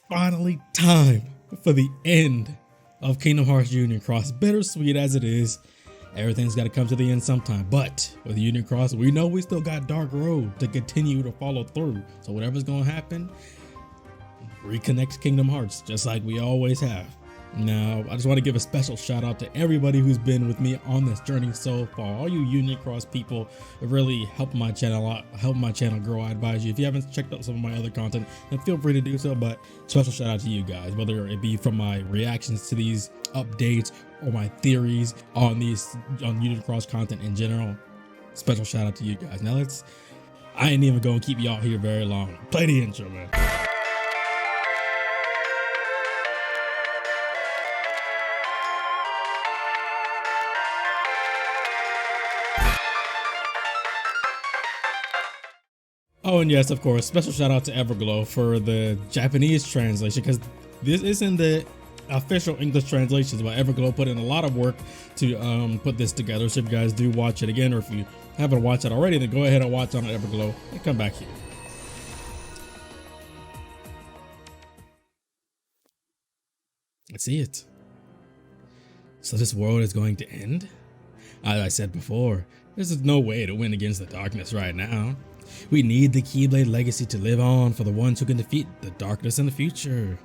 finally time for the end of Kingdom Hearts Union Cross. Bittersweet as it is, everything's got to come to the end sometime. But with Union Cross, we know we still got Dark Road to continue to follow through. So whatever's going to happen, reconnect Kingdom Hearts just like we always have. Now, I just want to give a special shout out to everybody who's been with me on this journey so far. All you Union Cross people have really helped my channel a lot, helped my channel grow. I advise you, if you haven't checked out some of my other content, then feel free to do so. But special shout out to you guys, whether it be from my reactions to these updates or my theories on Union Cross content in general. Special shout out to you guys. Now I ain't even gonna keep y'all here very long. Play the intro, man. Oh, and yes, of course, special shout out to Everglow for the Japanese translation, because this isn't the official English translations, but Everglow put in a lot of work to put this together. So if you guys do watch it again, or if you haven't watched it already, then go ahead and watch on Everglow and come back here. Let's see it. So this world is going to end? As I said before, there's no way to win against the darkness right now. We need the Keyblade legacy to live on for the ones who can defeat the darkness in the future.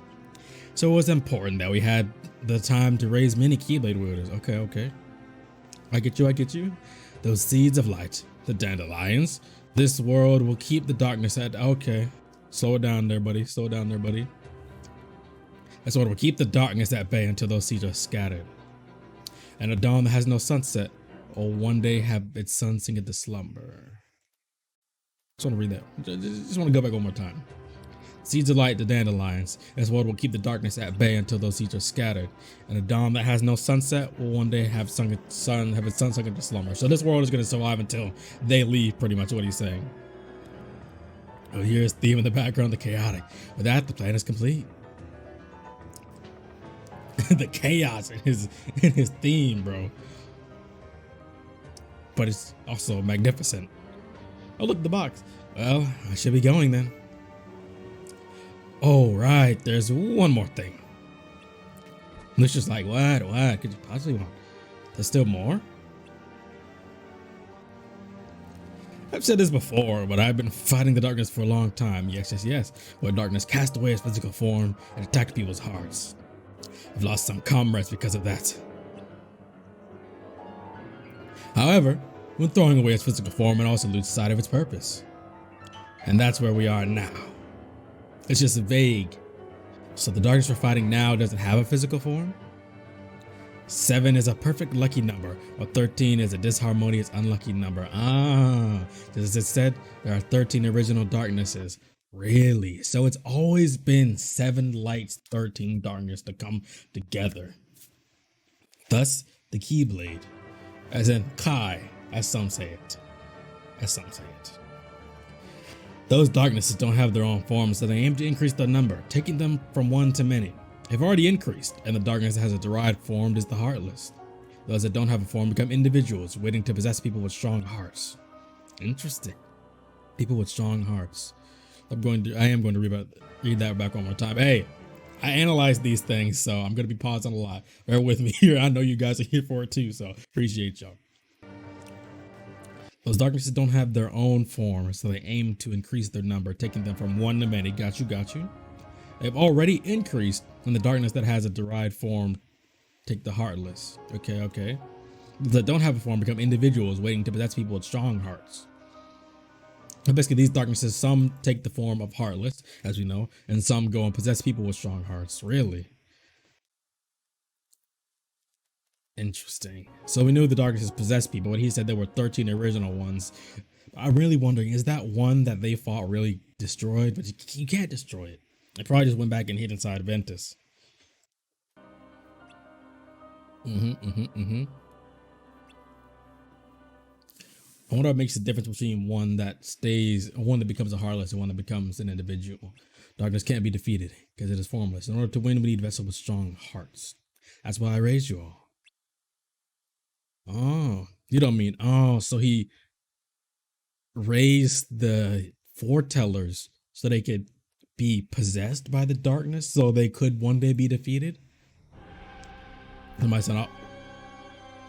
So it was important that we had the time to raise many Keyblade wielders. Okay. I get you. Those seeds of light, the dandelions. This world will keep the darkness at, okay. Slow it down there, buddy. This world will keep the darkness at bay until those seeds are scattered. And a dawn that has no sunset will one day have its sun sink into slumber. Just want to read that. Just want to go back one more time. Seeds of light, the dandelions. This world will keep the darkness at bay until those seeds are scattered. And a dawn that has no sunset will one day have its sun sunk into slumber. So this world is going to survive until they leave, pretty much what he's saying. Oh, here's theme in the background, the chaotic. With that, the plan is complete. The chaos in his theme, bro. But it's also magnificent. Oh, look, the box. Well, I should be going then. Oh, right. There's one more thing. It's just like, what could you possibly want? There's still more? I've said this before, but I've been fighting the darkness for a long time. Yes. Where darkness cast away its physical form and attacked people's hearts. I've lost some comrades because of that. However, when throwing away its physical form, it also loses sight of its purpose. And that's where we are now. It's just vague. So the darkness we're fighting now doesn't have a physical form? 7 is a perfect lucky number, while 13 is a disharmonious unlucky number. As it said, there are 13 original darknesses. Really? So it's always been 7 lights, 13 darkness to come together. Thus, the Keyblade, as in Kai, as some say it. Those darknesses don't have their own forms, so they aim to increase their number, taking them from 1 to many. They've already increased, and the darkness that has a derived form is the Heartless. Those that don't have a form become individuals, waiting to possess people with strong hearts. Interesting. People with strong hearts. I am going to read that back one more time. Hey, I analyze these things, so I'm going to be pausing a lot. Bear with me here. I know you guys are here for it too, so appreciate y'all. Those darknesses don't have their own form, so they aim to increase their number, taking them from 1 to many. Got you. They've already increased, and the darkness that has a derived form take the Heartless. Okay. Those that don't have a form become individuals, waiting to possess people with strong hearts. And basically, these darknesses, some take the form of Heartless, as we know, and some go and possess people with strong hearts. Really? Interesting. So we knew the darknesses possess people, but he said there were 13 original ones. I'm really wondering, is that one that they fought really destroyed? But you can't destroy it. It probably just went back and hid inside Ventus. I wonder what makes the difference between one that becomes a Heartless and one that becomes an individual. Darkness can't be defeated because it is formless. In order to win, we need vessels with strong hearts. That's why I raised you all. Oh, you don't mean, so he raised the foretellers so they could be possessed by the darkness so they could one day be defeated? That might sound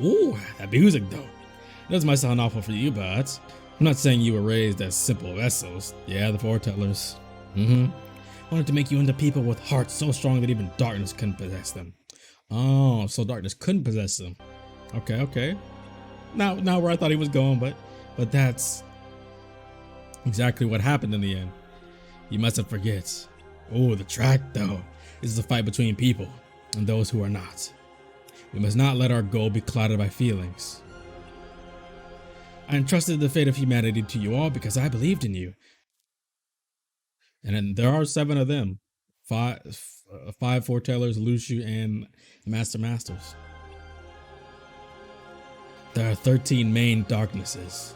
ooh, that music though. This might sound awful for you, but I'm not saying you were raised as simple vessels. Yeah, the foretellers. Wanted to make you into people with hearts so strong that even darkness couldn't possess them. Oh, so darkness couldn't possess them. Okay. Now where I thought he was going, but that's exactly what happened in the end. You mustn't forget. Oh, the track though is a fight between people and those who are not. We must not let our goal be clouded by feelings. I entrusted the fate of humanity to you all because I believed in you. And then there are 7 of them. Five foretellers, Luciu, and the Masters. There are 13 main darknesses.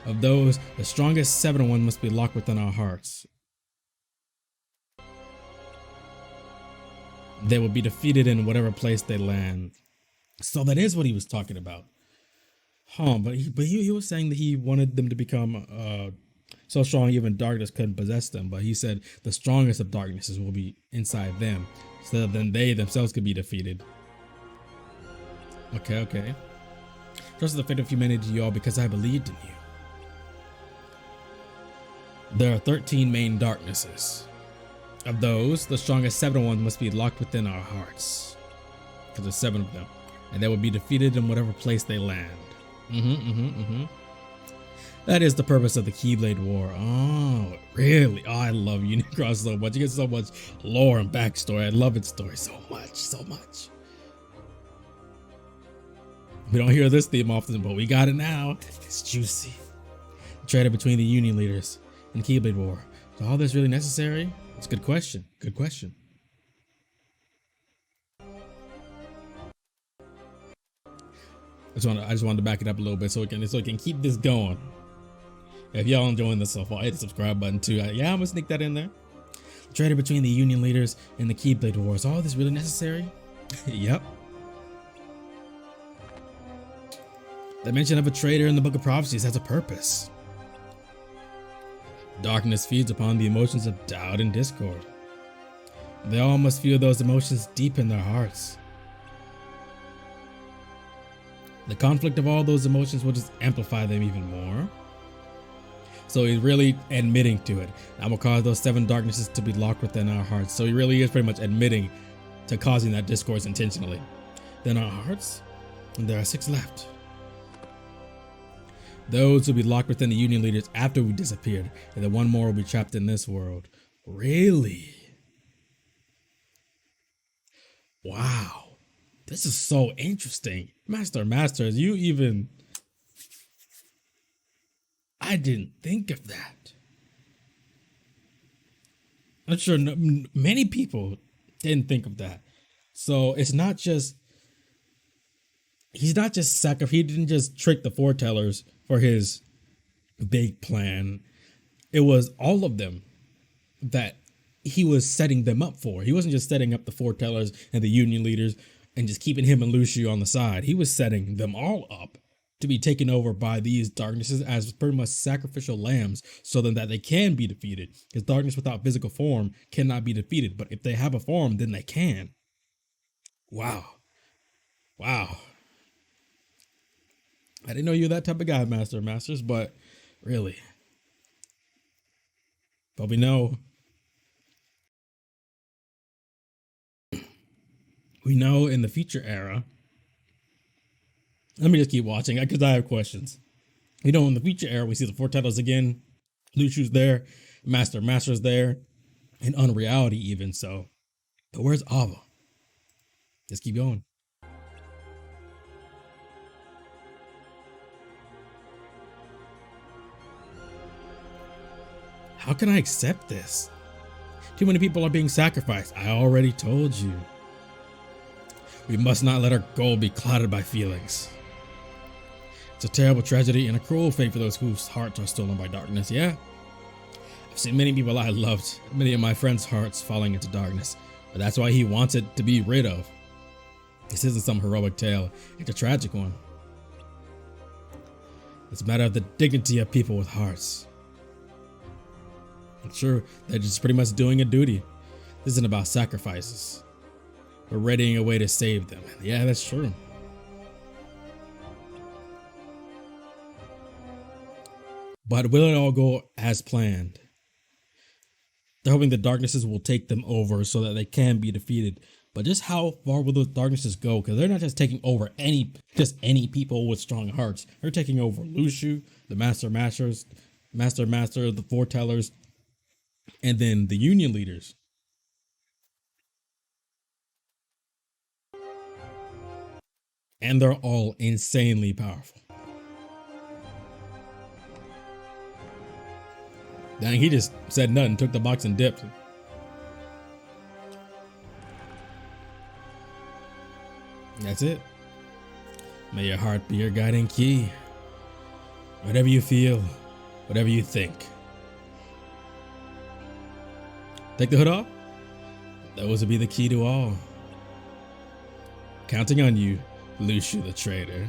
Of those, the strongest 7 one must be locked within our hearts. They will be defeated in whatever place they land. So that is what he was talking about. But he was saying that he wanted them to become so strong even darkness couldn't possess them. But he said the strongest of darknesses will be inside them, so that then they themselves could be defeated. Okay. Trusted the fate of humanity to y'all because I believed in you. There are 13 main darknesses. Of those, the strongest 7 ones must be locked within our hearts. Because there's 7 of them. And they will be defeated in whatever place they land. That is the purpose of the Keyblade War. Oh, really? Oh, I love Unicross so much. You get so much lore and backstory. I love its story so much. We don't hear this theme often, but we got it now. It's juicy. The trade between the Union leaders and the Keyblade War. Is all this really necessary? It's a good question. I just wanted to back it up a little bit so it can keep this going. If y'all enjoying this so far, hit the subscribe button too. Yeah, I'm gonna sneak that in there. The trade between the Union leaders and the Keyblade War. Is all this really necessary? Yep. The mention of a traitor in the Book of Prophecies has a purpose. Darkness feeds upon the emotions of doubt and discord. They all must feel those emotions deep in their hearts. The conflict of all those emotions will just amplify them even more. So he's really admitting to it. I will cause those 7 darknesses to be locked within our hearts. So he really is pretty much admitting to causing that discourse intentionally. Then our hearts, and there are 6 left. Those will be locked within the Union leaders after we disappeared, and then 1 more will be trapped in this world. Really? Wow. This is so interesting. Masters, I didn't think of that. I'm sure many people didn't think of that. So it's not just, he didn't just trick the foretellers for his big plan. It was all of them that he was setting them up for. He wasn't just setting up the foretellers and the Union leaders and just keeping him and Luciu on the side. He was setting them all up to be taken over by these darknesses as pretty much sacrificial lambs so that they can be defeated. Because darkness without physical form cannot be defeated. But if they have a form, then they can. Wow. I didn't know you were that type of guy, Masters, but really. But we know in the future era, let me just keep watching because I have questions. In the future era, we see the foretellers again. Luciu's there, Master's there, and Unreality even so. But where's Ava? Let's keep going. How can I accept this? Too many people are being sacrificed. I already told you. We must not let our goal be clouded by feelings. It's a terrible tragedy and a cruel fate for those whose hearts are stolen by darkness, yeah? I've seen many people I loved, many of my friends' hearts falling into darkness, but that's why he wants it to be rid of. This isn't some heroic tale, it's a tragic one. It's a matter of the dignity of people with hearts. Sure, they're just pretty much doing a duty. This isn't about sacrifices. We're readying a way to save them. Yeah, that's true. But will it all go as planned? They're hoping the darknesses will take them over so that they can be defeated. But just how far will those darknesses go? Because they're not just taking over any people with strong hearts. They're taking over Lushu, the Master, the Foretellers, and then the Union leaders. And they're all insanely powerful. Dang, he just said nothing, took the box and dipped. That's it. May your heart be your guiding key. Whatever you feel, whatever you think. Take the hood off? Those will be the key to all. Counting on you, Lushu the traitor.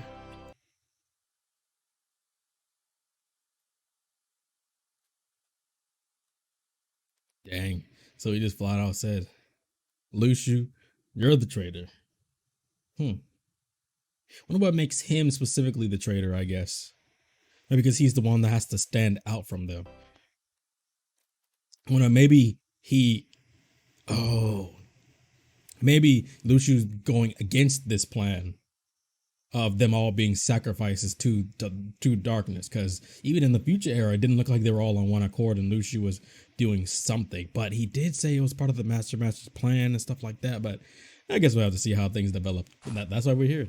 Dang. So he just flat out said, Lushu, you're the traitor. Wonder what makes him specifically the traitor, I guess. Maybe because he's the one that has to stand out from them. Wonder maybe maybe Lushu's going against this plan of them all being sacrifices to darkness, because even in the future era, it didn't look like they were all on one accord and Lushu was doing something. But he did say it was part of the Master's plan and stuff like that. But I guess we'll have to see how things develop. That's why we're here.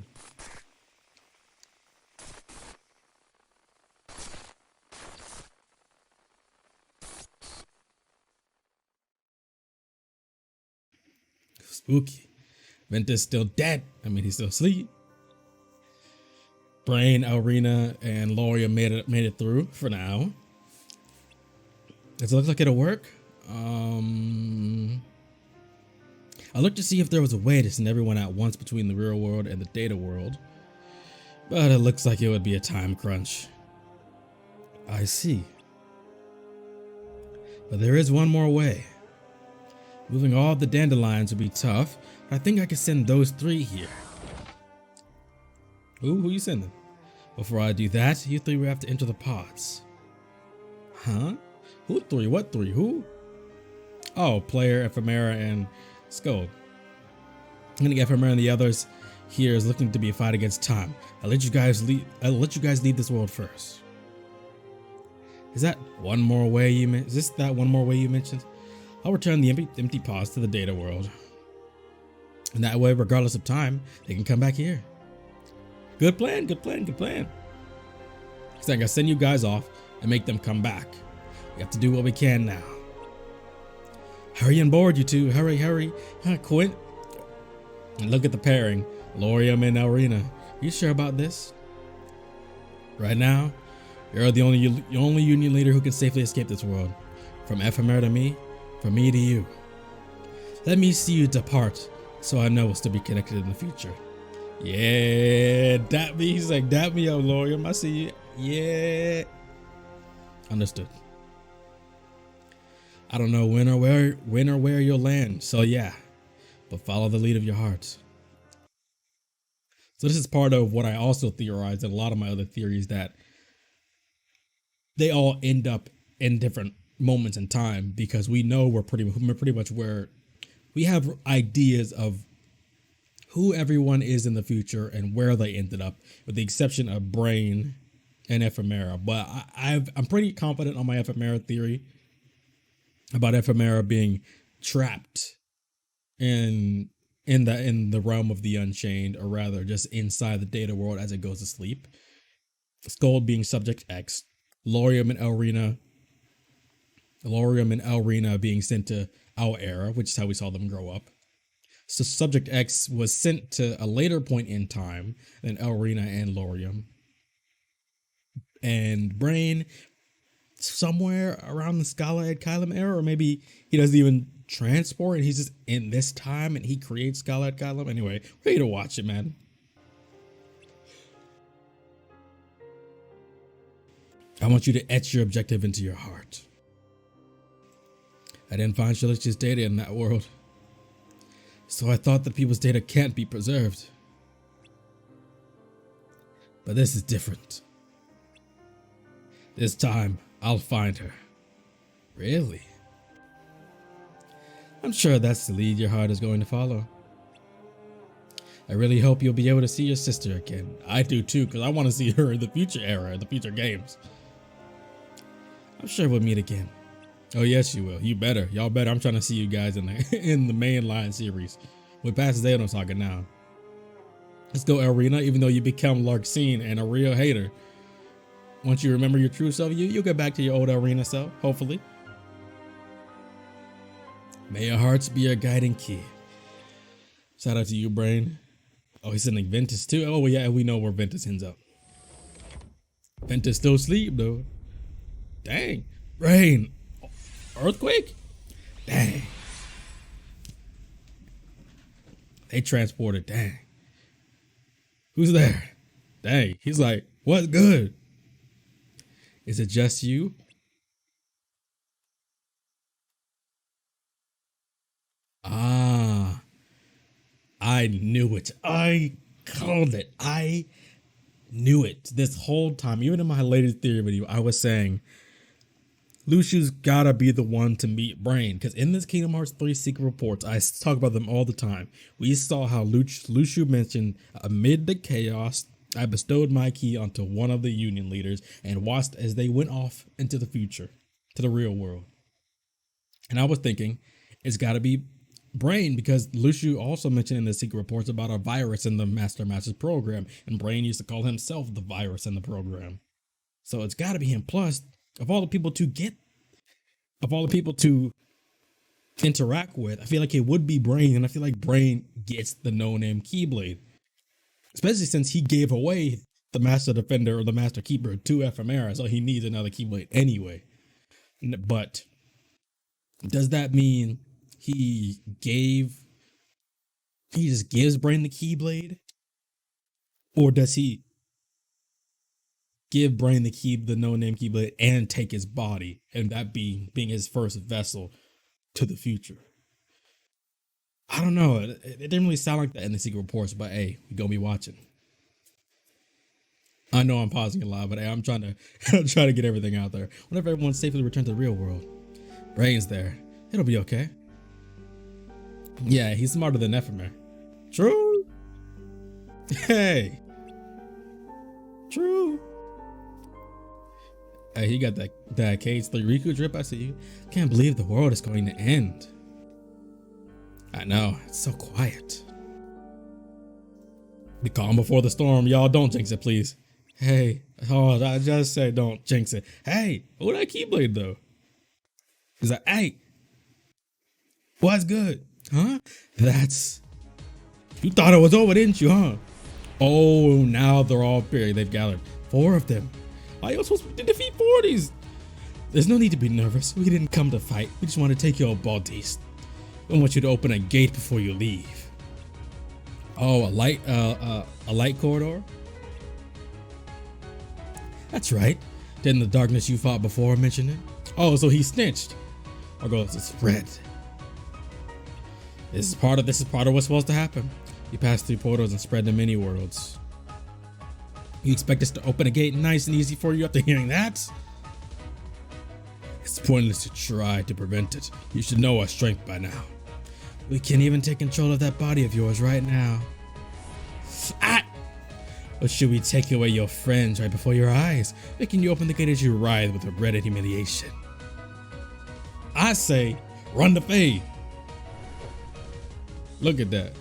Spooky. Ventus still dead. I mean, he's still asleep. Brain, Elrina, and Loria made it through for now. Does it look like it'll work? I looked to see if there was a way to send everyone at once between the real world and the data world, but it looks like it would be a time crunch. I see. But there is one more way. Moving all the dandelions would be tough, but I think I could send those 3 here. Who you sending? Before I do that, you 3 will have to enter the pods. Huh? Who 3? What 3? Who? Oh, Player, Ephemera, and Skull. I'm gonna get Ephemera and the others here is looking to be a fight against time. I'll let you guys leave this world first. Is that one more way you mentioned? Is this that one more way you mentioned? I'll return the empty pods to the data world. And that way, regardless of time, they can come back here. Good plan, good plan, good plan. So I gotta send you guys off and make them come back. We have to do what we can now. Hurry on board, you two. Hurry, hurry. Quint. And look at the pairing. Lorium and Elrina. Are you sure about this? Right now, you're the only Union leader who can safely escape this world. From Ephemera to me, from me to you. Let me see you depart, so I know what's to be connected in the future. Yeah, dap me. He's like, dap me up, Lorium. I see you. Yeah. Understood. I don't know when or where you'll land, so yeah, but follow the lead of your heart. So this is part of what I also theorized in a lot of my other theories, that they all end up in different moments in time, because we know we're pretty much where we have ideas of who everyone is in the future and where they ended up, with the exception of Brain and Ephemera. But I'm pretty confident on my Ephemera theory about Ephemera being trapped in the realm of the Unchained, or rather just inside the data world as it goes to sleep. Skull being Subject X, Lorium and Elrina being sent to our era, which is how we saw them grow up. So Subject X was sent to a later point in time than Elrina and Lorium. And Brain somewhere around the Scala at Kylum era, or maybe he doesn't even transport and he's just in this time and he creates Scala at Kylum. Anyway, ready to watch it, man. I want you to etch your objective into your heart. I didn't find Shilish's data in that world. So I thought that people's data can't be preserved. But this is different. This time, I'll find her. Really? I'm sure that's the lead your heart is going to follow. I really hope you'll be able to see your sister again. I do too, because I want to see her in the future era, the future games. I'm sure we'll meet again. Oh yes, you will. You better. Y'all better. I'm trying to see you guys in the mainline series. We're past Xenos Saga now. Let's go Arena, even though you become Larxene and a real hater. Once you remember your true self, you'll get back to your old Arena self, hopefully. May your hearts be your guiding key. Shout out to you, Brain. Oh, he's sending Ventus too. Oh yeah, we know where Ventus ends up. Ventus still asleep though. Dang. Brain. Earthquake? Dang. They transported. Dang. Who's there? Dang. He's like, what's good? Is it just you? Ah. I knew it. I called it. I knew it this whole time. Even in my latest theory video, I was saying Lushu's gotta be the one to meet Brain, because in this Kingdom Hearts 3 secret reports, I talk about them all the time. We saw how Lushu mentioned, amid the chaos, I bestowed my key onto one of the Union leaders and watched as they went off into the future, to the real world. And I was thinking, it's gotta be Brain, because Lushu also mentioned in the secret reports about a virus in the Master's program, and Brain used to call himself the virus in the program. So it's gotta be him. Plus, of all the people to interact with, I feel like it would be Brain, and I feel like Brain gets the no-name Keyblade. Especially since he gave away the Master Defender or the Master Keeper to Ephemera, so he needs another Keyblade anyway. But does that mean he just gives Brain the Keyblade? Or does he give Brain the no-name Keyblade and take his body, and that being his first vessel to the future? I don't know. It didn't really sound like that in the secret reports, but hey, we gonna be watching. I know I'm pausing a lot, but hey, I'm trying to get everything out there. Whenever everyone's safely returned to the real world, Brain's there. It'll be okay. Yeah, he's smarter than Ephemera. True. Hey. True. Hey, he got that Cage 3 Riku drip. I see you. Can't believe the world is going to end. I know, it's so quiet. Be calm before the storm, y'all. Don't jinx it, please. Hey, oh, I just said don't jinx it. Hey, who that Keyblade though? He's like, hey, what's good? Huh? You thought it was over, didn't you, huh? Oh, now they're all buried. They've gathered 4 of them. I was supposed to defeat 4 of these. There's no need to be nervous. We didn't come to fight. We just want to take your bodies. I want you to open a gate before you leave. Oh, a light corridor? That's right. Didn't the darkness you fought before mention it? Oh, so he snitched. Our goal is to spread. This is part of what's supposed to happen. You pass through portals and spread to many worlds. You expect us to open a gate nice and easy for you after hearing that? It's pointless to try to prevent it. You should know our strength by now. We can't even take control of that body of yours right now. Ah! Or should we take away your friends right before your eyes, making you open the gate as you writhe with regret and humiliation? I say, run the fade. Look at that.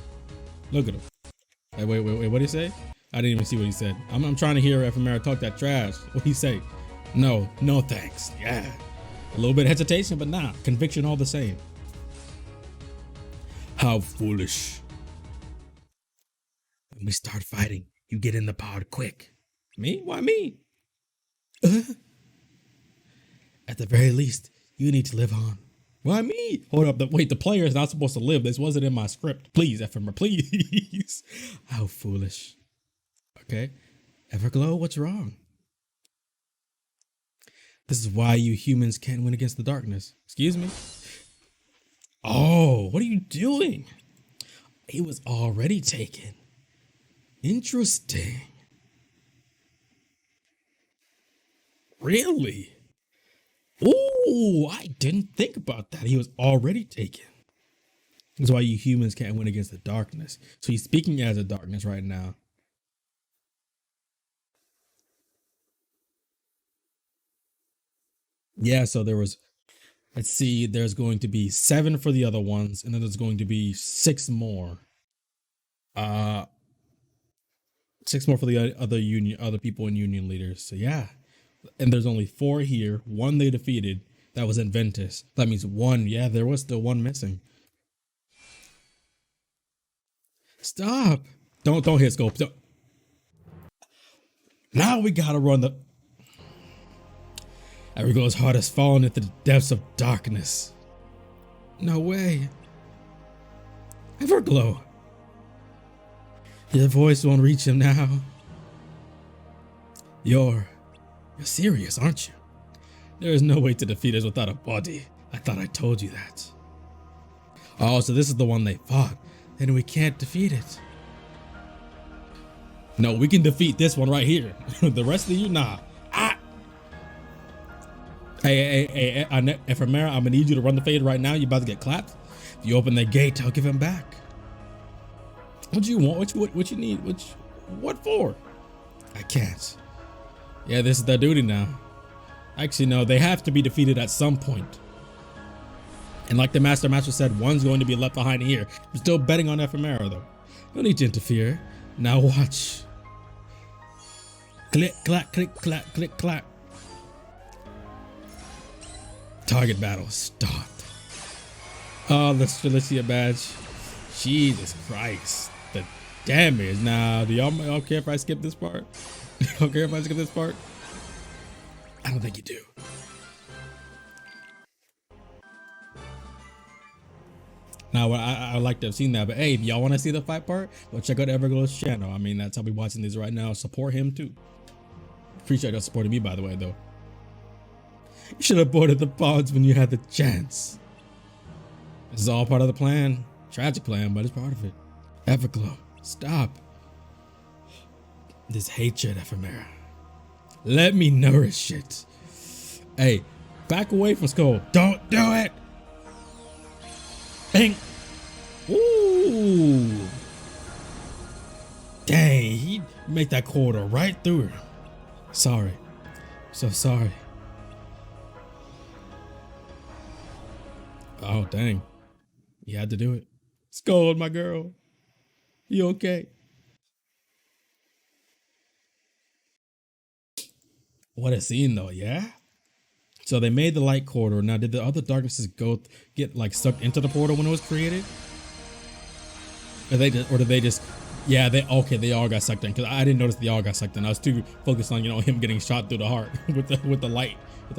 Look at him. Hey, wait, what did he say? I didn't even see what he said. I'm trying to hear Ephemera talk that trash. What'd he say? No thanks. Yeah. A little bit of hesitation, but nah, conviction all the same. How foolish. When we start fighting, you get in the pod quick. Me? Why me? At the very least, you need to live on. Why me? Hold up, wait, the player is not supposed to live. This wasn't in my script. Please, Ephemera, please. How foolish. Okay. Everglow, what's wrong? This is why you humans can't win against the darkness. Excuse me? Oh, what are you doing? He was already taken. Interesting. Really? Ooh, I didn't think about that. He was already taken. That's why you humans can't win against the darkness. So he's speaking as a darkness right now. Yeah, so there was, let's see, there's going to be 7 for the other ones, and then there's going to be 6 more. Uh 6 more for the other people and union leaders. So yeah. And there's only 4 here. 1 they defeated. That was in Ventus. That means 1. Yeah, there was still 1 missing. Stop. Don't hit scope. Don't. Now we gotta run the Evergo's heart has fallen into the depths of darkness. No way. Everglow. Your voice won't reach him now. You're serious, aren't you? There is no way to defeat us without a body. I thought I told you that. Oh, so this is the one they fought. Then we can't defeat it. No, we can defeat this one right here. The rest of you, nah. Ah! Hey, Ephemera, I'm gonna need you to run the fade right now. You about to get clapped. If you open the gate, I'll give him back. What do you want? What you need? What for? I can't. Yeah, this is their duty now. Actually, no, they have to be defeated at some point. And like the Master said, one's going to be left behind here. I'm still betting on Ephemera though. No need to interfere. Now watch. Click, clack, click, clack, click, clack. Target battle start. Oh, the Felicia badge. Jesus Christ. The damage. Now, do y'all care if I skip this part? Y'all care if I skip this part? I don't think you do. Now, I would like to have seen that, but hey, if y'all want to see the fight part, go check out Everglow's channel. I mean, that's how we watching these right now. Support him too. Appreciate y'all supporting me, by the way, though. You should have boarded the pods when you had the chance. This is all part of the plan. Tragic plan, but it's part of it. Everglow, stop. This hatred, Ephemera. Let me nourish it. Hey, back away from Skull. Don't do it. Bang. Ooh. Dang, he make that corridor right through her. Sorry. So sorry. Oh, dang. You had to do it. Skull, my girl. You okay? What a scene though, yeah? So they made the light corridor. Now, did the other darknesses get like sucked into the portal when it was created? Or did they just yeah, they all got sucked in, because I didn't notice they all got sucked in. I was too focused on, him getting shot through the heart with the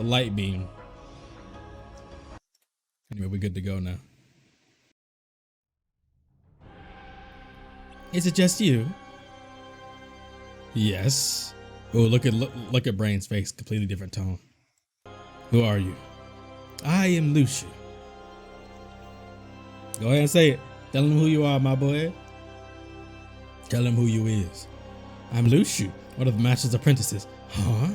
light beam. Anyway, we're good to go now. Is it just you? Yes. Oh, look at Brain's face, completely different tone. Who are you? I am Lucia. Go ahead and say it. Tell him who you are, my boy. Tell him who you is. I'm Lucia, one of the Master's apprentices. Huh?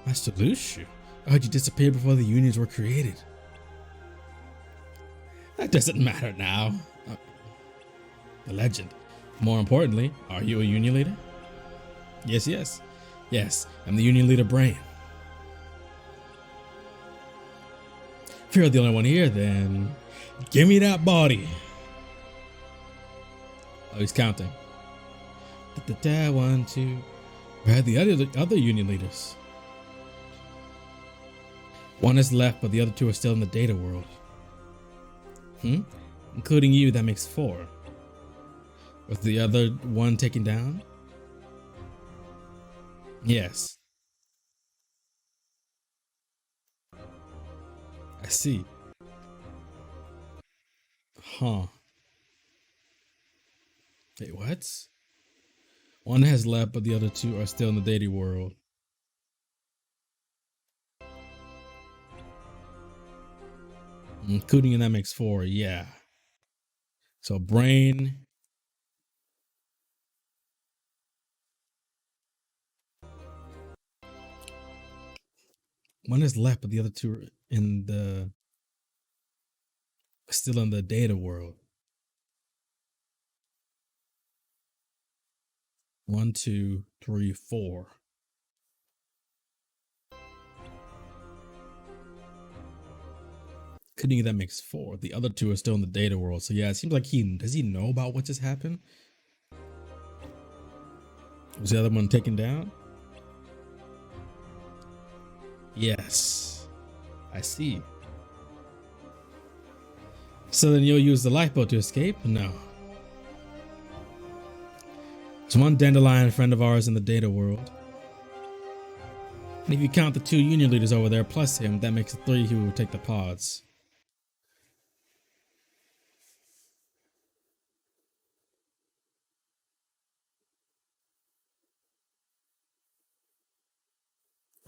Master Lucia? I heard you disappeared before the unions were created. That doesn't matter now. The legend. More importantly, are you a union leader? Yes. Yes, I'm the union leader, Brain. If you're the only one here, then give me that body. Oh, he's counting. 1, 2. Where are the other union leaders? One is left, but the other 2 are still in the data world. Including you, that makes 4. Was the other one taken down? Yes. I see. Huh. Wait, what? One has left, but the other 2 are still in the data world. Including in that makes 4, yeah. So brain. One is left, but the other 2 are in the still in the data world. 1, 2, 3, 4. Including that makes 4. The other 2 are still in the data world. So yeah, it seems like does he know about what just happened? Was the other one taken down? Yes, I see. So then you'll use the lifeboat to escape? No. There's one dandelion friend of ours in the data world. And if you count the 2 union leaders over there plus him, that makes 3 who will take the pods.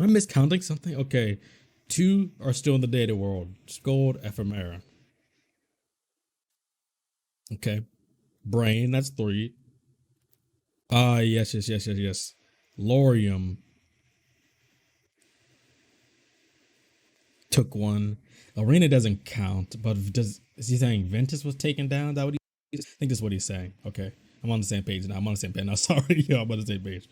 Am I miscounting something? Okay. 2 are still in the data world. Scold, Ephemera. Okay. Brain, that's 3. Yes. Lorium took 1. Arena doesn't count, but is he saying Ventus was taken down? That what I think that's what he's saying. Okay. I'm on the same page now. I'm on the same page now. Sorry, yo, I'm on the same page.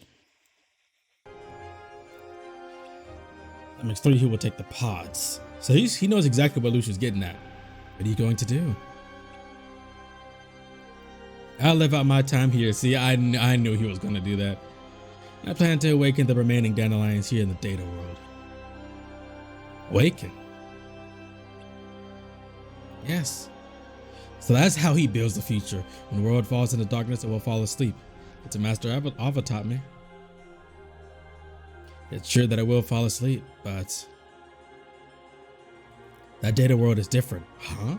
That makes 3 who will take the pods. So he knows exactly what Lucia's getting at. What are you going to do? I'll live out my time here. See, I knew he was going to do that. I plan to awaken the remaining dandelions here in the data world. Awaken? Yes. So that's how he builds the future. When the world falls into darkness, it will fall asleep. It's a master Ava taught me. It's sure that it will fall asleep, but that data world is different. Huh?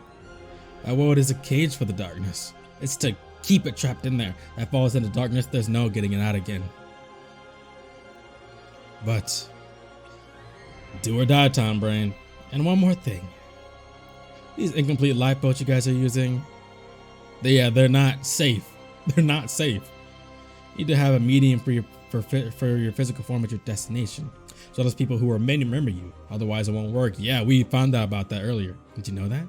That world is a cage for the darkness. It's to keep it trapped in there. That falls into darkness, there's no getting it out again. But do or die time, brain. And one more thing. These incomplete lifeboats you guys are using, they're not safe. They're not safe. You need to have a medium for your physical form at your destination, so those people who are may remember you. Otherwise, it won't work. Yeah, we found out about that earlier. Did you know that?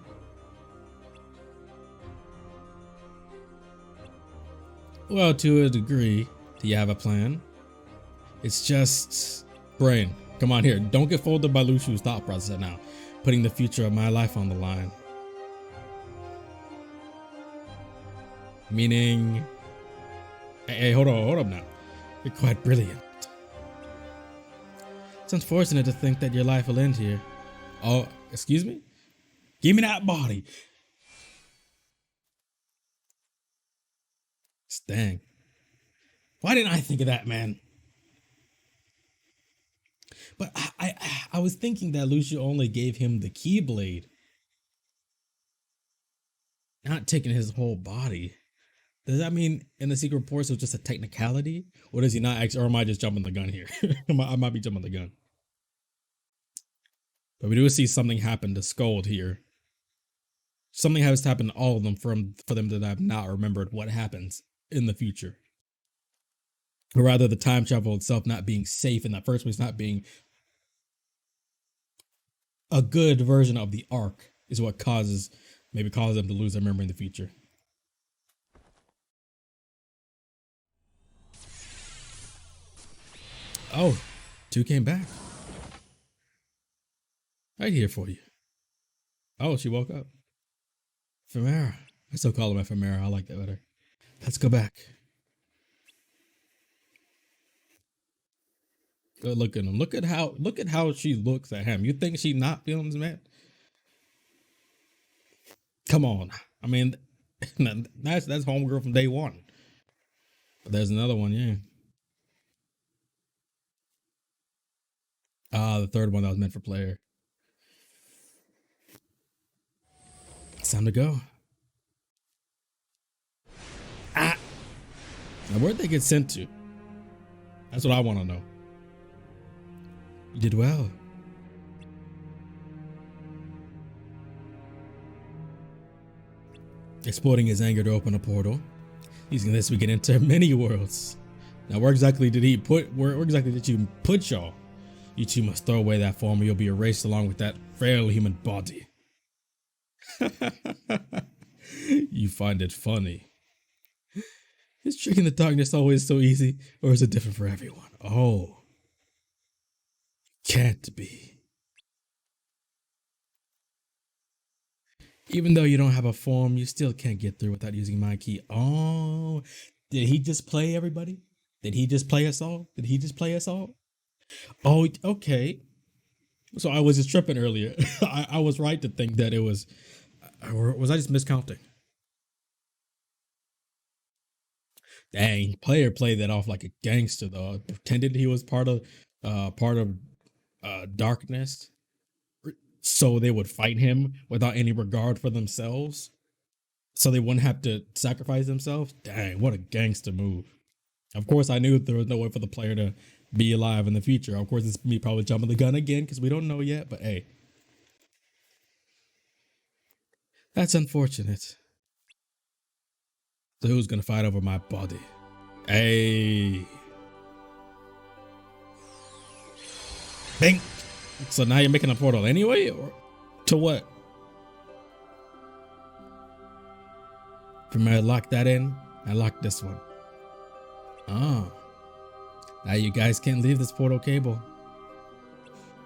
Well, to a degree. Do you have a plan? It's just brain. Come on here. Don't get fooled by Luciu's thought process now. Putting the future of my life on the line. Meaning, hey, hold up now. You're quite brilliant. It's unfortunate to think that your life will end here. Oh, excuse me? Give me that body. Dang. Why didn't I think of that, man? But I was thinking that Lucio only gave him the Keyblade, not taking his whole body. Does that mean in the secret reports it was just a technicality? Or does he not actually, or am I just jumping the gun here? I might be jumping the gun. But we do see something happen to Scold here. Something has happened to all of them for them to have not remembered what happens in the future. Or rather, the time travel itself not being safe in that first place, not being a good version of the arc is what maybe causes them to lose their memory in the future. Oh, 2 came back. Right here for you. Oh, she woke up. Ephemera. I still call him Ephemera. I like that better. Let's go back. Good look at him. Look at how she looks at him. You think she not feeling this man? Come on. I mean, that's homegirl from day one. But there's another one, yeah. The third one that was meant for player. It's time to go. Now where'd they get sent to? That's what I want to know. You did well. exploiting his anger to open a portal. Using this, we get into many worlds. Now, where exactly did you put y'all? You two must throw away that form or you'll be erased along with that frail human body. You find it funny. Is tricking the darkness always so easy, or is it different for everyone? Oh, can't be. Even though you don't have a form, you still can't get through without using my key. Oh, did he just play everybody? Did he just play us all? Did he just play us all? Oh, okay. So I was just tripping earlier. I was right to think that it was, or was I just miscounting? Dang, player played that off like a gangster though. Pretended he was part of darkness, so they would fight him without any regard for themselves, so they wouldn't have to sacrifice themselves. Dang, what a gangster move! Of course, I knew there was no way for the player to be alive in the future. Of course, it's me probably jumping the gun again because we don't know yet. But hey, that's unfortunate. So who's gonna fight over my body? Hey. Bing. So now you're making a portal anyway, or to what? From I lock that in, I lock this one. Oh. Now you guys can't leave this portal cable.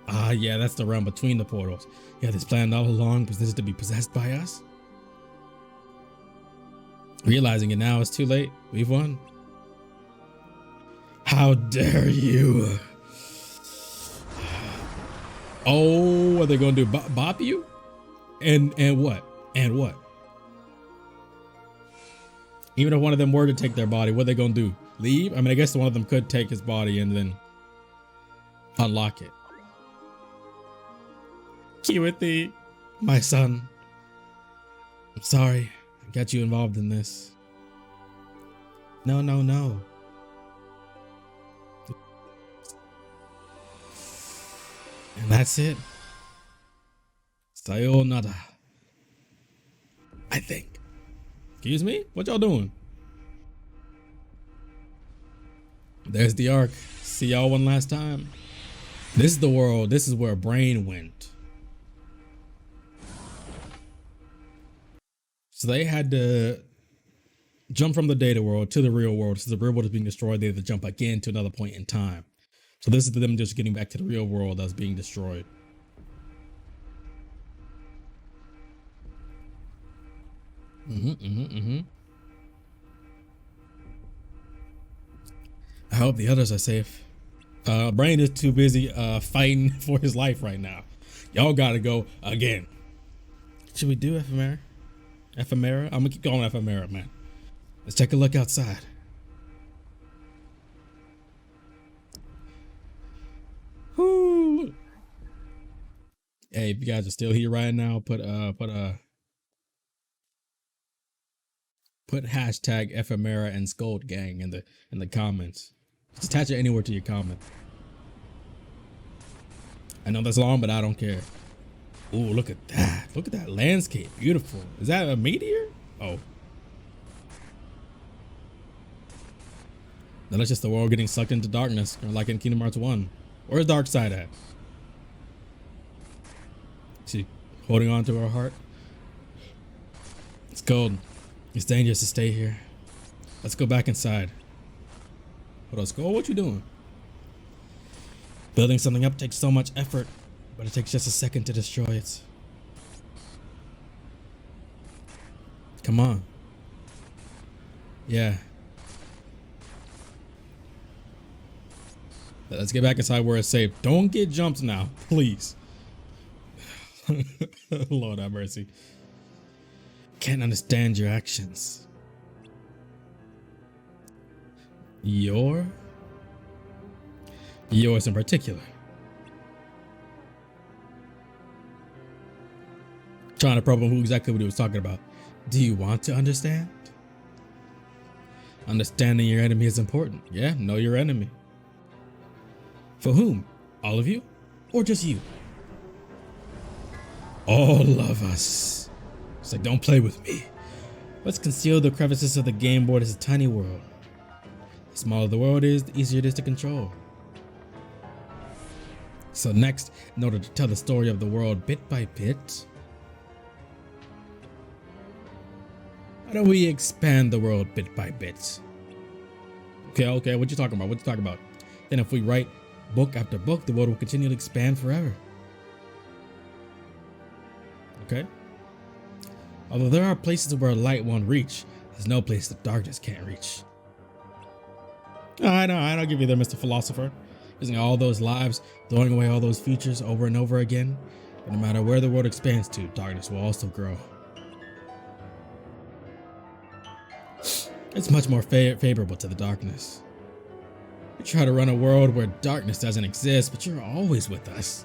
Ah, yeah, that's the realm between the portals. Yeah, this plan all along was this to be possessed by us. Realizing it now, it's too late. We've won. How dare you? Oh, are they going to do bop you? And what? And what? Even if one of them were to take their body, what are they going to do? Leave? I mean, I guess one of them could take his body and then unlock it. Kiwiti, my son. I'm sorry I got you involved in this. No, no, no. And that's it. Sayonara. I think. Excuse me? What y'all doing? There's the arc. See y'all one last time. This is the world. This is where Brain went. So they had to jump from the data world to the real world. Since the real world is being destroyed, they had to jump again to another point in time. So this is them just getting back to the real world that's being destroyed. I hope the others are safe. Brain is too busy fighting for his life right now. Y'all gotta go again. Should we do Ephemera? Ephemera? I'm gonna keep going Ephemera, man. Let's take a look outside. Whoo. Hey, if you guys are still here right now, put hashtag Ephemera and Scold Gang in the comments. Just attach it anywhere to your comment. I know that's long, but I don't care. Ooh, look at that. Look at that landscape. Beautiful. Is that a meteor? Oh. No, that's just the world getting sucked into darkness, like in Kingdom Hearts 1. Where's Darkseid at? She holding on to her heart. It's cold. It's dangerous to stay here. Let's go back inside. Hold on, Skull, what you doing? Building something up takes so much effort, but it takes just a second to destroy it. Come on. Yeah. Let's get back inside where it's safe. Don't get jumped now, please. Lord have mercy. Can't understand your actions. Yours in particular. Trying to probe him who exactly what he was talking about. Do you want to understand? Understanding your enemy is important. Yeah, know your enemy. For whom? All of you? Or just you? All of us. It's like, don't play with me. What's concealed the crevices of the game board is a tiny world. The smaller the world is, the easier it is to control. So next, in order to tell the story of the world bit by bit, how do we expand the world bit by bit? Okay, what you talking about? What you talking about? Then if we write book after book, the world will continue to expand forever. Okay? Although there are places where light won't reach, there's no place that darkness can't reach. I know, I'll give you there, Mr. Philosopher. Using all those lives, throwing away all those futures over and over again. But no matter where the world expands to, darkness will also grow. It's much more favorable to the darkness. We try to run a world where darkness doesn't exist, but you're always with us.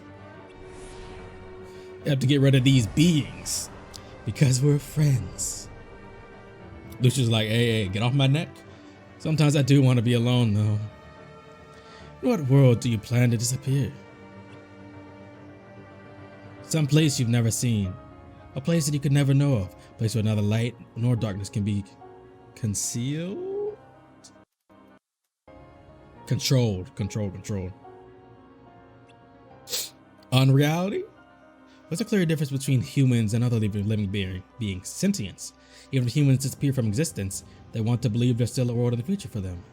You have to get rid of these beings because we're friends. Lucia's like, hey, get off my neck. Sometimes I do want to be alone, though. In what world do you plan to disappear? Some place you've never seen. A place that you could never know of. A place where neither light nor darkness can be concealed? Controlled. Unreality? What's a clear difference between humans and other living beings? Sentience. Even if humans disappear from existence, they want to believe there's still a world in the future for them.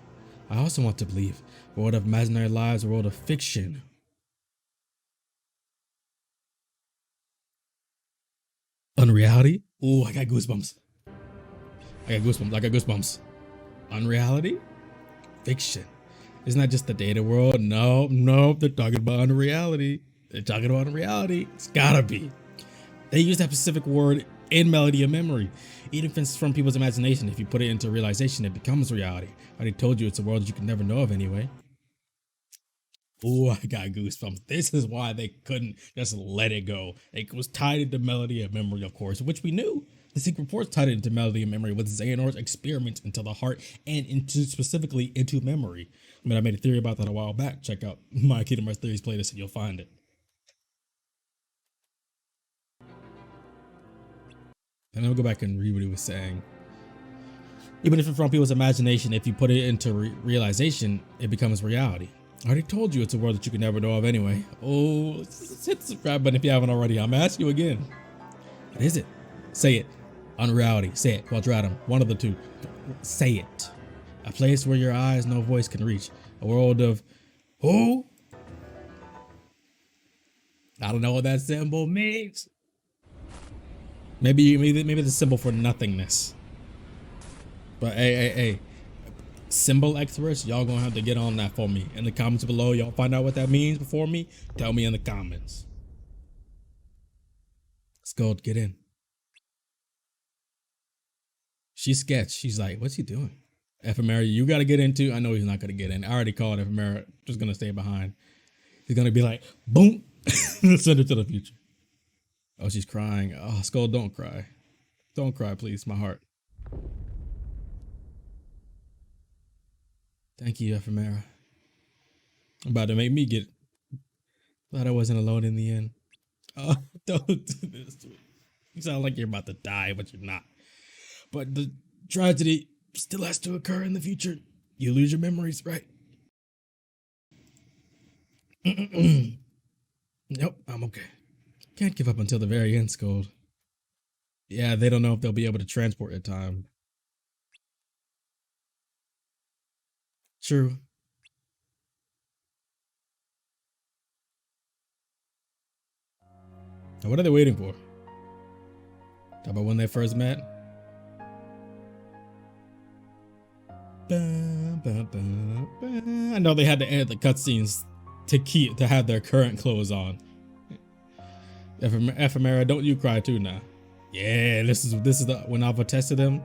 I also want to believe a world of imaginary lives, a world of fiction. Unreality? Ooh, I got goosebumps. I got goosebumps. Unreality? Fiction. Isn't that just the data world? No, they're talking about unreality. It's gotta be. They use that specific word in Melody of Memory. Even if it's from people's imagination, if you put it into realization, it becomes reality. I already told you it's a world that you can never know of anyway. Ooh, I got goosebumps. This is why they couldn't just let it go. It was tied into Melody of Memory, of course, which we knew. The secret reports tied it into Melody of Memory with Xehanor's experiments into the heart and specifically into memory. I mean, I made a theory about that a while back. Check out my Kingdom Hearts Theories playlist and you'll find it. And I'll go back and read what he was saying. Even if it's from people's imagination, if you put it into realization, it becomes reality. I already told you it's a world that you can never know of anyway. Oh, let's hit the subscribe button if you haven't already. I'm asking you again. What is it? Say it. Unreality. Say it. Quadratum. One of the two. Say it. A place where your eyes no voice can reach. A world of who? I don't know what that symbol means. Maybe the symbol for nothingness. But hey. Symbol experts, y'all gonna have to get on that for me. In the comments below, y'all find out what that means before me. Tell me in the comments. Let's go, get in. She's sketched. She's like, what's he doing? Ephemera, you gotta get into. I know he's not gonna get in. I already called Ephemera, just gonna stay behind. He's gonna be like, boom, send her to the future. Oh, she's crying. Oh, Skull, don't cry. Don't cry, please, my heart. Thank you, Ephemera. About to make me get. Glad I wasn't alone in the end. Oh, don't do this to me. You sound like you're about to die, but you're not. But the tragedy still has to occur in the future. You lose your memories, right? Nope, I'm okay. Can't give up until the very end, Scold. Yeah, they don't know if they'll be able to transport in time. True. Now, what are they waiting for? Talk about when they first met? I know they had to edit the cutscenes to have their current clothes on. Ephemera, don't you cry too now. Yeah, this is the when Alpha tested them.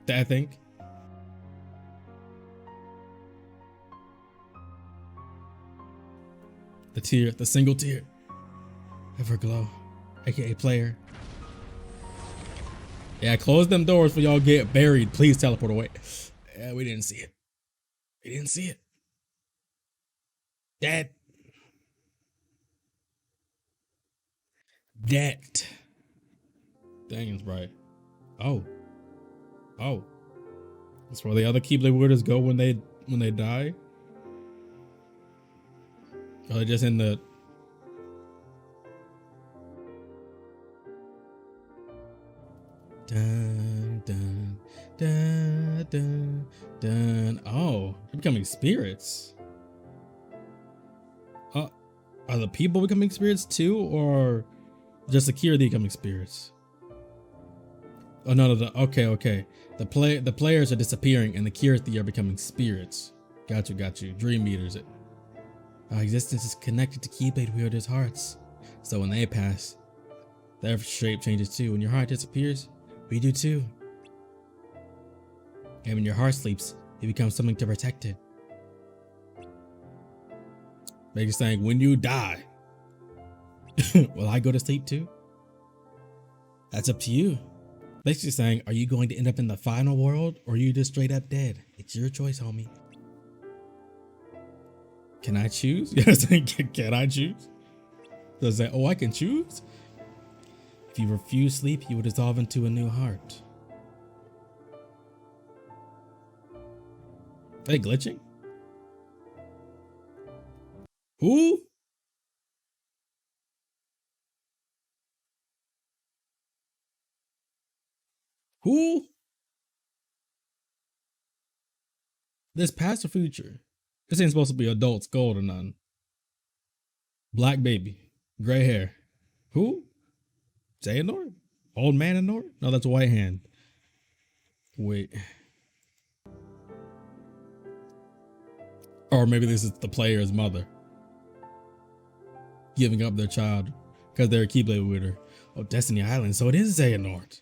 I think. The tear, the single tear. Everglow, aka player. Yeah, close them doors for y'all get buried. Please teleport away. Yeah, we didn't see it. We didn't see it. That. Dang, it's bright. Oh. Oh. That's where the other Keyblade wielders go when they die? Are they just in the... Dun, dun, dun, dun, dun. Oh, they're becoming spirits. Are the people becoming spirits too, or just the Kira becoming spirits? Oh no. Okay. The players are disappearing, and the Kira are becoming spirits. Got you. Dream Eaters. Our existence is connected to Keyblade wielders' hearts, so when they pass, their shape changes too. When your heart disappears, we do too. And when your heart sleeps, you become something to protect it. Basically saying, when you die, will I go to sleep too? That's up to you. Basically saying, are you going to end up in the final world, or are you just straight up dead? It's your choice, homie. Can I choose? Yes, can I choose? Does that, oh, I can choose? If you refuse sleep, you will dissolve into a new heart. Are they glitching? Who? Who? This past or future? This ain't supposed to be adults, gold or none. Black baby, gray hair. Who? Xehanort? Old man in Nort? No, that's White Hand. Wait. Or maybe this is the player's mother giving up their child because they're a Keyblade wielder. Oh, Destiny Island. So it is Xehanort.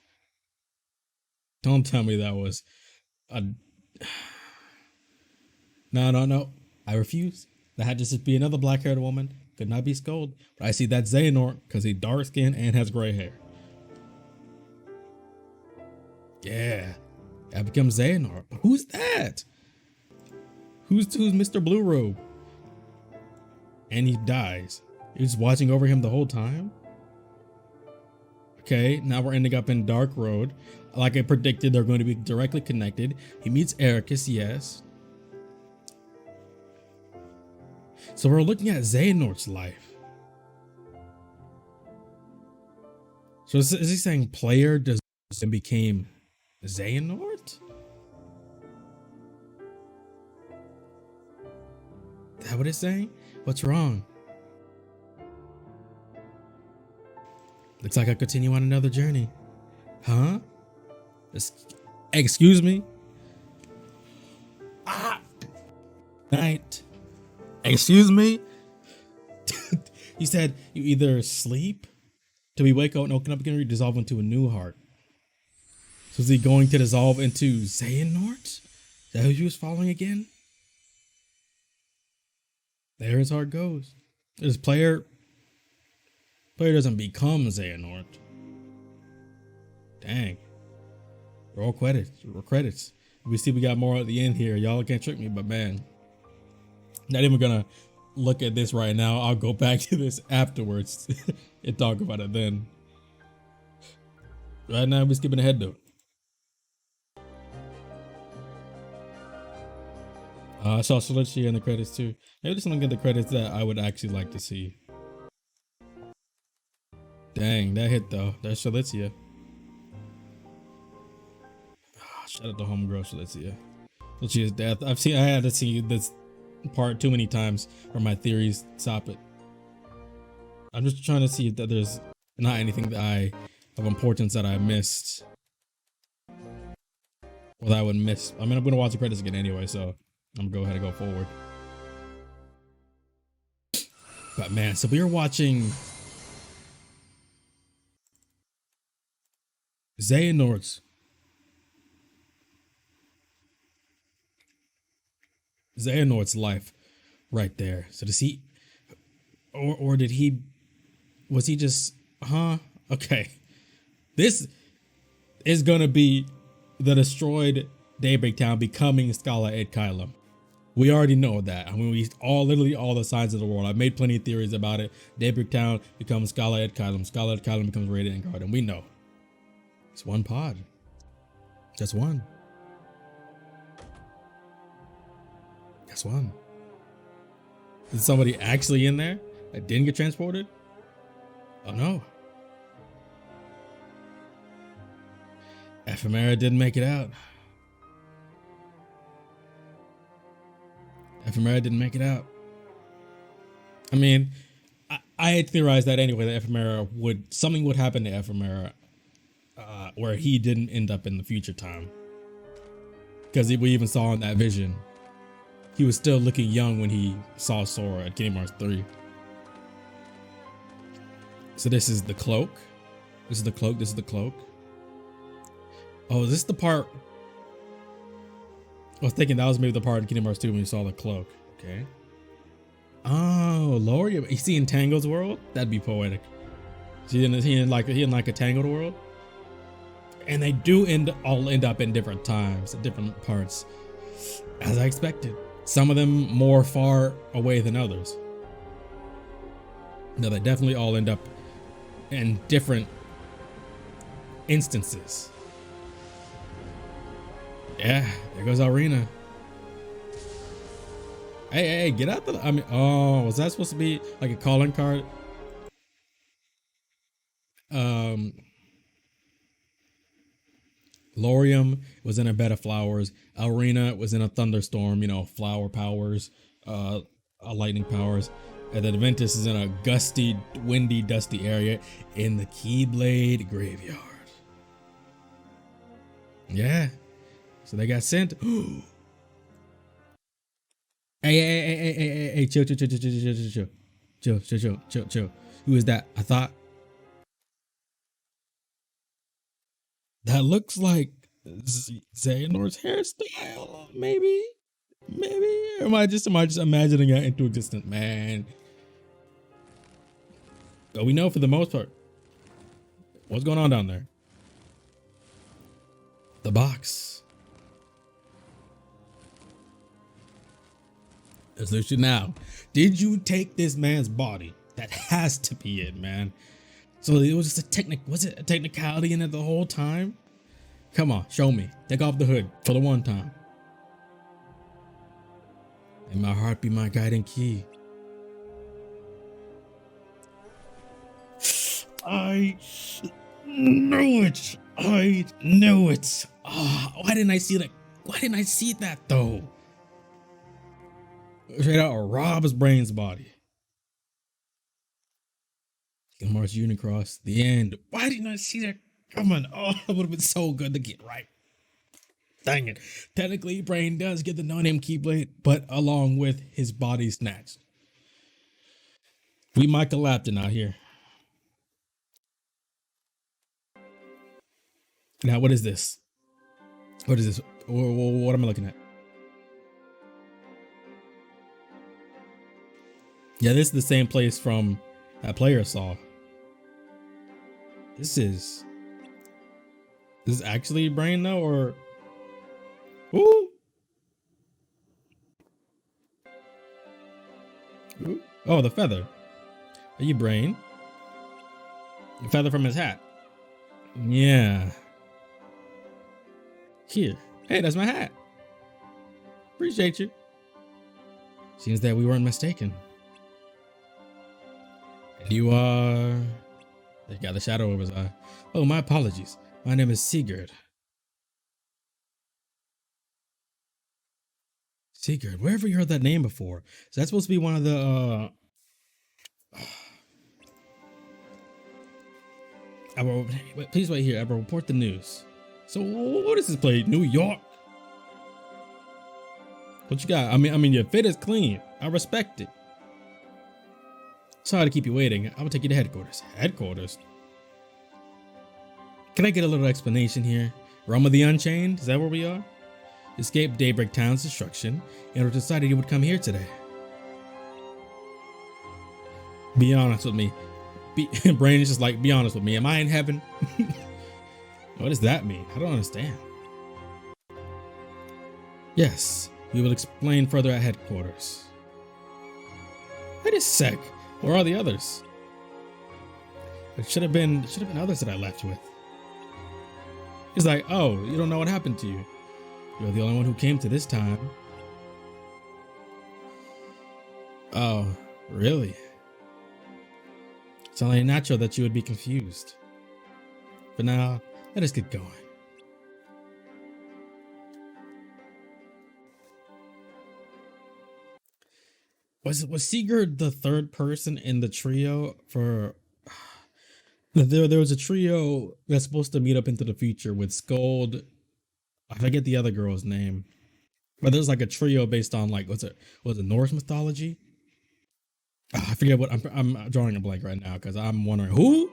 Don't tell me that was a... No. I refuse. That had to just be another black-haired woman. Could not be Scold. But I see that Xehanort because he's dark skinned and has gray hair. Yeah. That becomes Xehanort. But who's that? Who's Mr. Blue Robe? And he dies. You're just watching over him the whole time? Okay, now we're ending up in Dark Road. Like I predicted, they're going to be directly connected. He meets Ericus, yes. So we're looking at Xehanort's life. So is he saying player does and became Xehanort? Is that what it's saying? What's wrong? Looks like I continue on another journey. Huh? Excuse me? Night. Excuse me? He said you either sleep till we wake up and open up again, or you dissolve into a new heart. So is he going to dissolve into Xehanort? Is that who he was following again? There his heart goes. This player doesn't become Xehanort. Dang. Roll credits. We see we got more at the end here. Y'all can't trick me, but man. Not even gonna look at this right now. I'll go back to this afterwards and talk about it then. Right now we're skipping ahead though. I saw Celestia in the credits too. Maybe just look at the credits that I would actually like to see. Dang, that hit though. That's Celestia. Shout out to homegirl Celestia. Celestia's death. I had to see this part too many times for my theories stop it. I'm just trying to see that there's not anything that of importance that I missed. Or that I would miss. I mean, I'm gonna watch the credits again anyway, so I'm gonna go ahead and go forward. But man, so we are watching Xehanort's life right there. So does he, or did he, was he just, okay. This is gonna be the destroyed Daybreak Town becoming Scala Ed Kylum. We already know that. I mean, literally all the signs of the world. I've made plenty of theories about it. Daybreak Town becomes Scala Ed Kylum. Scala Ed Kylum becomes Radiant Guard, and we know. It's one pod. Just one. Just one. Is somebody actually in there that didn't get transported? Oh no. Ephemera didn't make it out. Ephemera didn't make it out. I mean, I had theorized that anyway, that Ephemera something would happen to Ephemera where he didn't end up in the future time. Because we even saw in that vision, he was still looking young when he saw Sora at Kingdom Hearts 3. So this is the cloak. This is the cloak. This is the cloak. Oh, is this the part? I was thinking that was maybe the part in Kingdom Hearts 2 when you saw the cloak. Okay. Oh, Lori, you see in Tangled's world? That'd be poetic. He in like a Tangled world. And they do all end up in different times, at different parts. As I expected. Some of them more far away than others. No, they definitely all end up in different instances. Yeah, there goes Irina. Hey, get out the, oh, was that supposed to be like a calling card? Lorium was in a bed of flowers. Irina was in a thunderstorm, flower powers, lightning powers. And then Ventus is in a gusty, windy, dusty area in the Keyblade graveyard. Yeah. So they got sent. Hey, chill. Who is that? I thought that looks like Xehanor's hairstyle, maybe. Or am I just imagining that into existence, man? But we know for the most part. What's going on down there? The box. Solution now. Did you take this man's body? That has to be it, man. So it was just was it a technicality in it the whole time? Come on, show me. Take off the hood for the one time. And my heart be my guiding key. I knew it. Oh, why didn't I see that? Why didn't I see that though? Straight out of Rob's brain's body. Kingdom Hearts Unicross, the end. Why didn't I see that coming? Oh, it would have been so good to get right. Dang it. Technically, Brain does get the no-name Keyblade, but along with his body snatched. We Michael Lapton out here. Now, what is this? What is this? What am I looking at? Yeah, this is the same place from that player saw. This is actually Brain though, or ooh. Oh, the feather. Are you Brain? The feather from his hat. Yeah. Here. Hey, that's my hat. Appreciate you. Seems that we weren't mistaken. And you they got the shadow over his eye. Oh, my apologies. My name is Sigurd. Sigurd, where have you heard that name before? Is that supposed to be one of the please wait here. I will report the news. So what is this place? New York? What you got? I mean your fit is clean. I respect it. Sorry to keep you waiting. I'm gonna take you to headquarters. Headquarters? Can I get a little explanation here? Realm of the Unchained? Is that where we are? Escaped Daybreak Town's destruction and decided you would come here today. Be honest with me. Brain is just like, be honest with me. Am I in heaven? What does that mean? I don't understand. Yes, we will explain further at headquarters. Wait a sec. Where are the others? It should have been others that I left with. He's like, oh, you don't know what happened to you. You're the only one who came to this time. Oh, really? It's only natural that you would be confused. But now, let us get going. Was Sigurd the third person in the trio for? There was a trio that's supposed to meet up into the future with Scold. I forget the other girl's name, but there's like a trio based on like was it Norse mythology? I forget what I'm drawing a blank right now because I'm wondering who.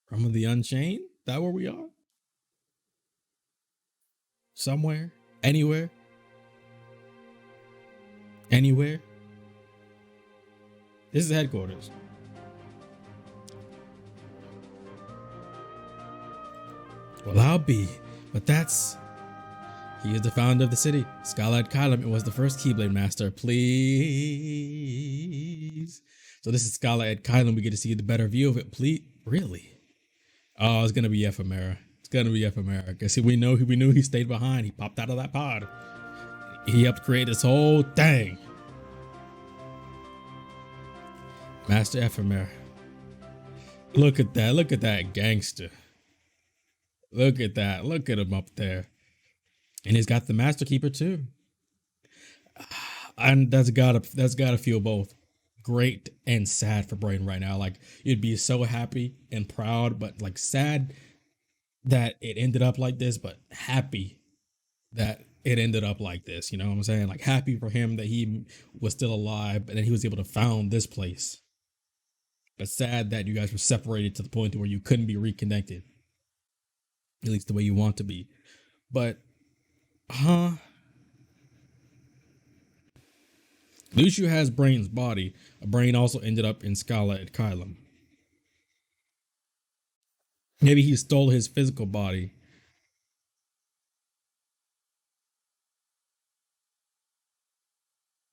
From the Unchained? That where we are? Somewhere? Anywhere? Anywhere? This is headquarters. Well, I'll be, but that's. He is the founder of the city. Skylight Kylam was the first Keyblade Master. Please. So this is Skylight Kylam. We get to see the better view of it. Please. Really? Oh, it's gonna be Ephemera. It's gonna be Ephemera. Cause we knew he stayed behind. He popped out of that pod. He helped create this whole thing. Master Ephemera. Look at that. Look at that gangster. Look at that. Look at him up there. And he's got the Master Keeper too. And that's gotta feel both great and sad for Brain right now. Like you'd be so happy and proud, but like sad that it ended up like this, but happy that it ended up like this. You know what I'm saying? Like happy for him that he was still alive and then he was able to found this place. But sad that you guys were separated to the point where you couldn't be reconnected. At least the way you want to be. But Lucio has Brain's body. Brain also ended up in Skylight Kylam. Maybe he stole his physical body.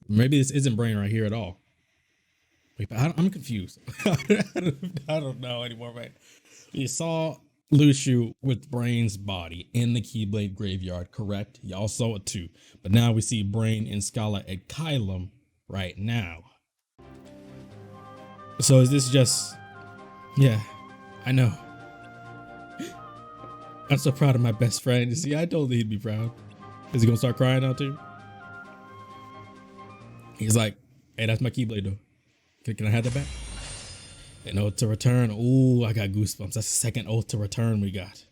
Maybe this isn't Brain right here at all. Wait, but I'm confused. I don't know anymore, man. You saw Lucio with Brain's body in the Keyblade graveyard, correct? Y'all saw it too. But now we see Brain and Skylight at Kylam right now. So is this just... Yeah, I know. I'm so proud of my best friend. See, I told him he'd be proud. Is he gonna start crying now too? He's like, hey, that's my Keyblade though. Can I have that back? An oath to return. Ooh, I got goosebumps. That's the second oath to return we got.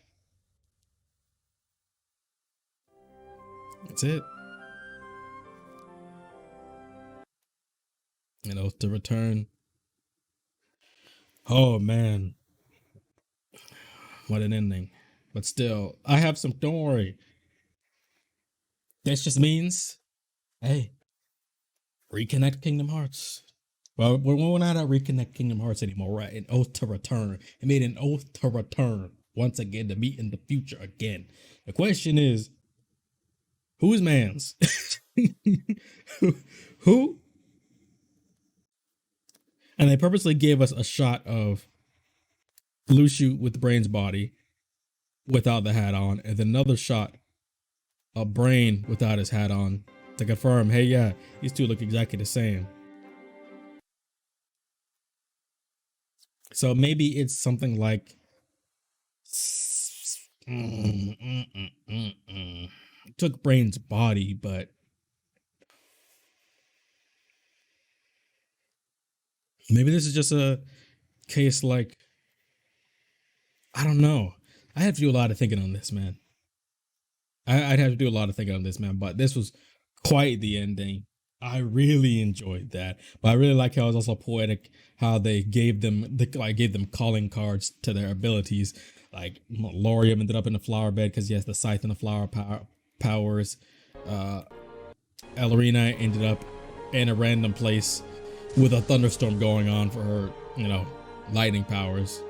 That's it. An oath to return. Oh man. What an ending. But still, I have some, don't worry. This just means, hey, reconnect Kingdom Hearts. Well, we're not at Reconnect Kingdom Hearts anymore, right? An oath to return. It made an oath to return once again to meet in the future again. The question is, who's mans? Who? And they purposely gave us a shot of Lucio with Brain's body without the hat on, and then another shot of Brain without his hat on to confirm, hey, yeah, these two look exactly the same. So maybe it's something like took Brain's body, but maybe this is just a case like, I don't know. I have to do a lot of thinking on this, man. I'd have to do a lot of thinking on this, man. But this was quite the ending. I really enjoyed that, but I really like how it was also poetic. How they gave them calling cards to their abilities. Like Laurium ended up in the flower bed because he has the scythe and the flower powers. Ellerina ended up in a random place with a thunderstorm going on for her, lightning powers.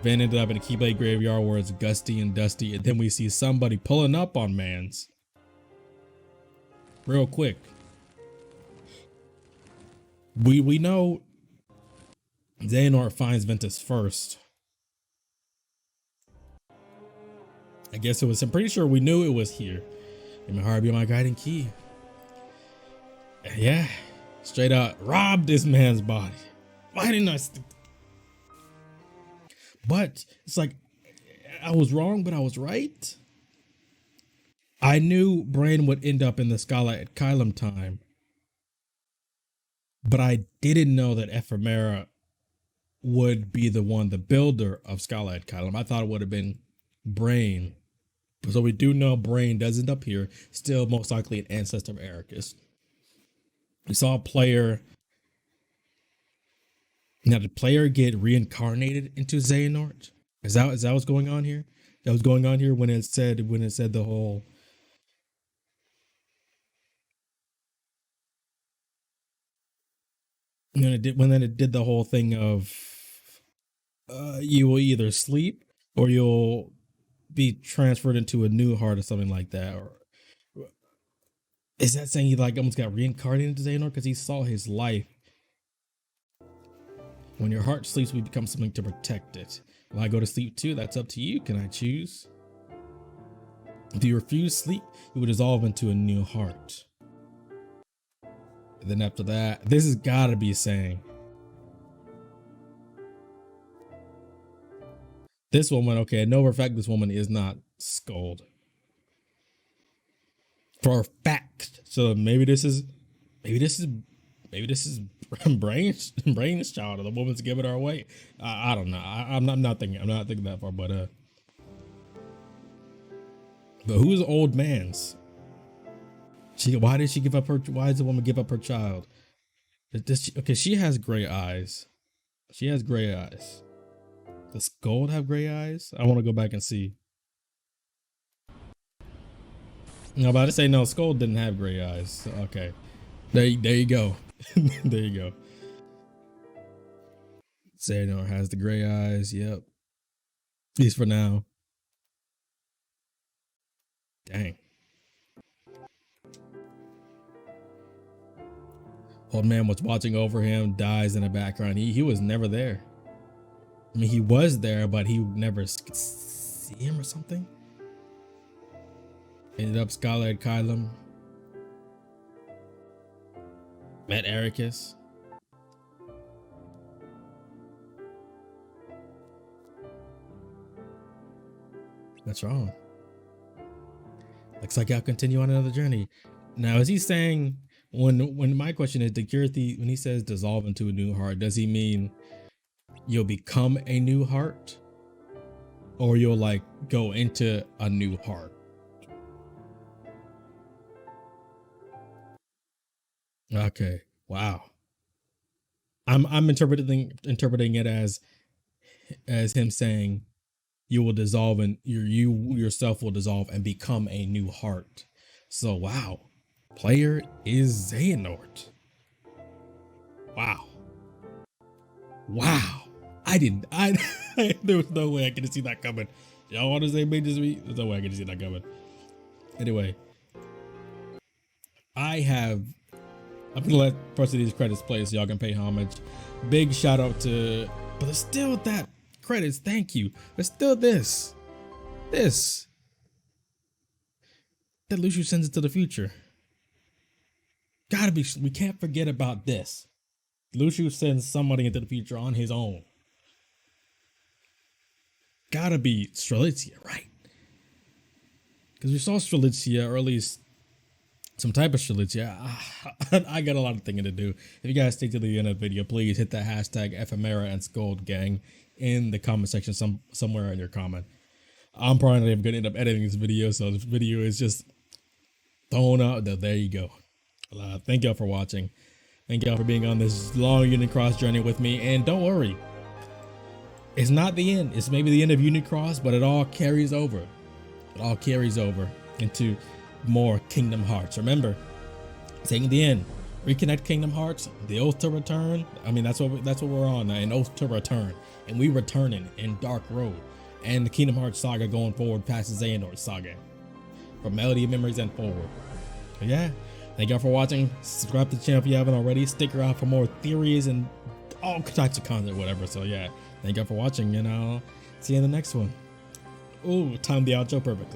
Van ended up in a Keyblade graveyard where it's gusty and dusty, and then we see somebody pulling up on Mans real quick. We know Xehanort finds Ventus first. I guess it was, I'm pretty sure we knew it was here. May my heart be my guiding key. Yeah, straight out robbed this man's body. Why didn't I? But it's like, I was wrong, but I was right. I knew Brain would end up in the Scala at Kylum time, but I didn't know that Ephemera would be the one, the builder of Scala at Kylum. I thought it would have been Brain. So we do know Brain does end up here, still most likely an ancestor of Ericus. We saw a player. Now, did player get reincarnated into Xehanort? Is that what's going on here? That was going on here when it said the whole. And then it did the whole thing of you will either sleep or you'll be transferred into a new heart or something like that. Or is that saying he like almost got reincarnated into Xehanort because he saw his life? When your heart sleeps, we become something to protect it. Will I go to sleep too? That's up to you. Can I choose? If you refuse sleep, you will dissolve into a new heart. And then after that, this has got to be saying this woman. Okay, I know for a fact this woman is not Scold. For a fact. So maybe this is Brain's child, or the woman's giving her away. I don't know. I'm not thinking that far, but who's old man's? Why does the woman give up her child? Okay, she has gray eyes. Does Gold have gray eyes? I want to go back and see. No, but I just say no. Gold didn't have gray eyes. Okay, there you go. There you go. Xehanort has the gray eyes. Yep. At least for now. Dang. Old man was watching over him, dies in the background. He was never there. I mean, he was there, but he never see him or something. Ended up Scala at Kylum. Met Ericus. What's wrong? Looks like I'll continue on another journey. Now, is he saying, when my question is, when he says dissolve into a new heart, does he mean you'll become a new heart? Or you'll like go into a new heart? Okay. Wow. I'm interpreting it as him saying you will dissolve and you yourself will dissolve and become a new heart. So wow. Player is Xehanort. Wow. There was no way I could see that coming. Y'all want to say big to me? There's no way I could see that coming. Anyway, I'm gonna let first of these credits play so y'all can pay homage. Big shout out to, but there's still that credits. Thank you. There's still this that Luciu sends into the future. Gotta be. We can't forget about this. Luciu sends somebody into the future on his own. Gotta be Strelitzia, right? Because we saw Strelitzia, or at least some type of Strelitzia. I got a lot of thinking to do. If you guys stay to the end of the video, please hit that hashtag Ephemera and Scold gang in the comment section somewhere in your comment. I'm probably not even gonna end up editing this video, so this video is just thrown out. There you go. Thank y'all for watching. Thank y'all for being on this long Unicross journey with me. And don't worry, it's not the end. It's maybe the end of Unicross, but it all carries over. It all carries over into more Kingdom Hearts. Remember, taking the end, reconnect Kingdom Hearts, the Oath to Return. I mean, that's what we're on now, an Oath to Return, and we returning in Dark Road, and the Kingdom Hearts saga going forward past the Xehanort saga, from Melody of Memories and forward. But yeah, thank y'all for watching. Subscribe to the channel if you haven't already. Stick around for more theories and all types of content, whatever. So yeah, thank you for watching, and I'll see you in the next one. Oh, timed the outro perfectly.